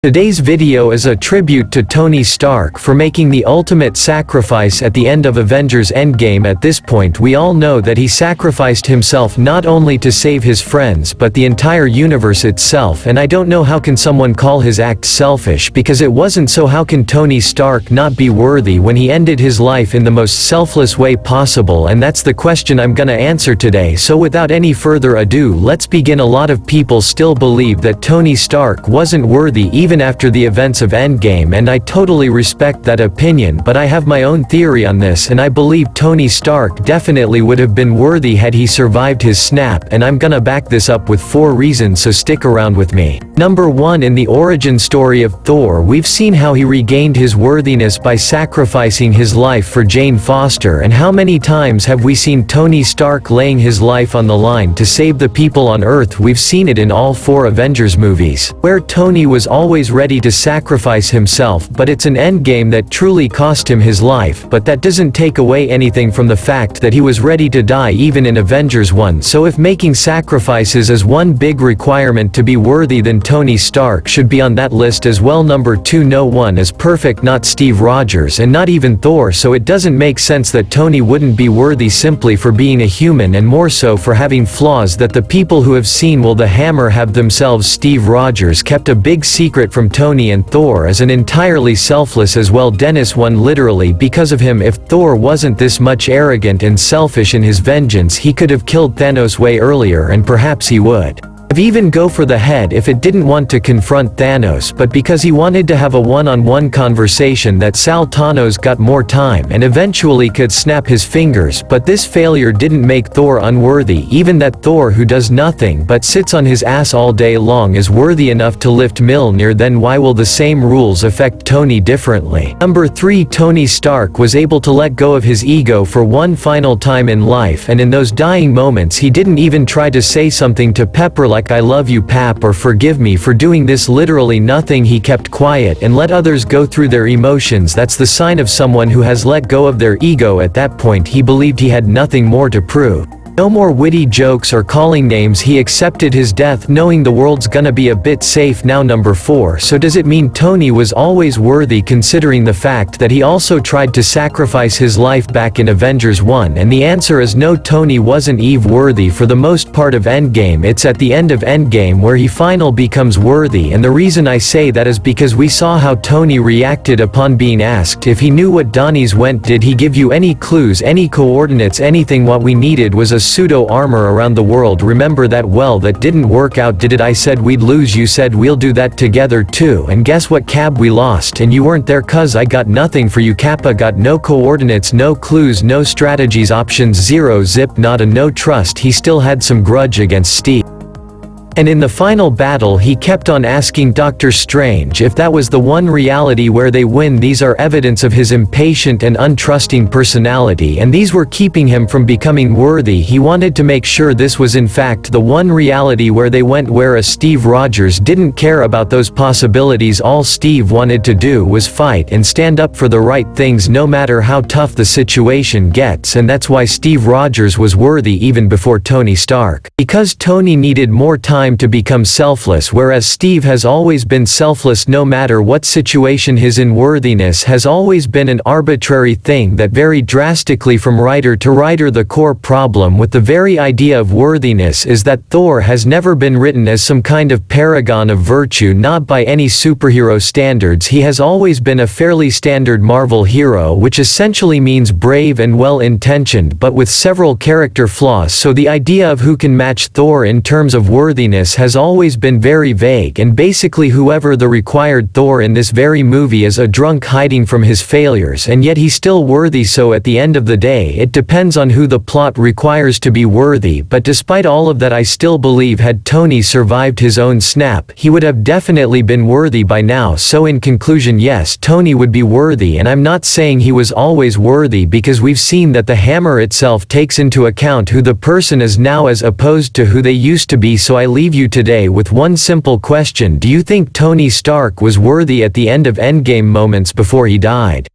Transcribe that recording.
Today's video is a tribute to Tony Stark for making the ultimate sacrifice at the end of Avengers Endgame. At this point we all know that he sacrificed himself not only to save his friends but the entire universe itself, and I don't know how can someone call his act selfish, because it wasn't. So how can Tony Stark not be worthy when he ended his life in the most selfless way possible? And that's the question I'm gonna answer today. So without any further ado, let's begin. A lot of people still believe that Tony Stark wasn't worthy even after the events of Endgame, and I totally respect that opinion, but I have my own theory on this, and I believe Tony Stark definitely would have been worthy had he survived his snap, and I'm gonna back this up with 4 reasons, so stick around with me. Number 1. In the origin story of Thor, we've seen how he regained his worthiness by sacrificing his life for Jane Foster, and how many times have we seen Tony Stark laying his life on the line to save the people on Earth? We've seen it in all 4 Avengers movies, where Tony was always ready to sacrifice himself, but it's an Endgame that truly cost him his life. But that doesn't take away anything from the fact that he was ready to die even in Avengers 1. So if making sacrifices is one big requirement to be worthy, then Tony Stark should be on that list as well. Number 2. No one is perfect, not Steve Rogers and not even Thor, so it doesn't make sense that Tony wouldn't be worthy simply for being a human, and more so for having flaws that the people who have seen Will the Hammer have themselves. Steve Rogers kept a big secret from Tony, and Thor is an entirely selfless as well. Dennis won literally because of him. If Thor wasn't this much arrogant and selfish in his vengeance, he could have killed Thanos way earlier, and perhaps he would have even go for the head if it didn't want to confront Thanos, but because he wanted to have a one-on-one conversation, that Thanos got more time and eventually could snap his fingers. But this failure didn't make Thor unworthy. Even that Thor who does nothing but sits on his ass all day long is worthy enough to lift Mjolnir. Then why will the same rules affect Tony differently? Number 3. Tony Stark was able to let go of his ego for one final time in life, and in those dying moments he didn't even try to say something to Pepper like "I love you, Pap," or "forgive me for doing this." Literally nothing. He kept quiet and let others go through their emotions. That's the sign of someone who has let go of their ego. At that point he believed he had nothing more to prove. No more witty jokes or calling names. He accepted his death knowing the world's gonna be a bit safe now. Number 4. So does it mean Tony was always worthy, considering the fact that he also tried to sacrifice his life back in Avengers 1? And the answer is no, Tony wasn't worthy for the most part of Endgame. It's at the end of Endgame where he finally becomes worthy, and the reason I say that is because we saw how Tony reacted upon being asked if he knew what Donnie's went. Did he give you any clues, any coordinates, anything? What we needed was a pseudo armor around the world. Remember that? Well, that didn't work out, did it? I said we'd lose, you said we'll do that together too, and guess what, Cab? We lost, and you weren't there cuz I got nothing for you. Kappa got no coordinates, no clues, no strategies, options zero, zip, nada, no trust. He still had some grudge against Steve. And in the final battle he kept on asking Doctor Strange if that was the one reality where they win. These are evidence of his impatient and untrusting personality, and these were keeping him from becoming worthy. He wanted to make sure this was in fact the one reality where they went, whereas Steve Rogers didn't care about those possibilities. All Steve wanted to do was fight and stand up for the right things no matter how tough the situation gets, and that's why Steve Rogers was worthy even before Tony Stark. Because Tony needed more time to become selfless, whereas Steve has always been selfless no matter what situation. His unworthiness has always been an arbitrary thing that varied drastically from writer to writer. The core problem with the very idea of worthiness is that Thor has never been written as some kind of paragon of virtue, not by any superhero standards. He has always been a fairly standard Marvel hero, which essentially means brave and well-intentioned but with several character flaws. So the idea of who can match Thor in terms of worthiness has always been very vague, and basically whoever the required Thor in this very movie is a drunk hiding from his failures, and yet he's still worthy. So at the end of the day it depends on who the plot requires to be worthy. But despite all of that, I still believe had Tony survived his own snap, he would have definitely been worthy by now. So in conclusion, yes, Tony would be worthy, and I'm not saying he was always worthy, because we've seen that the hammer itself takes into account who the person is now as opposed to who they used to be. So I leave you today with one simple question: do you think Tony Stark was worthy at the end of Endgame, moments before he died?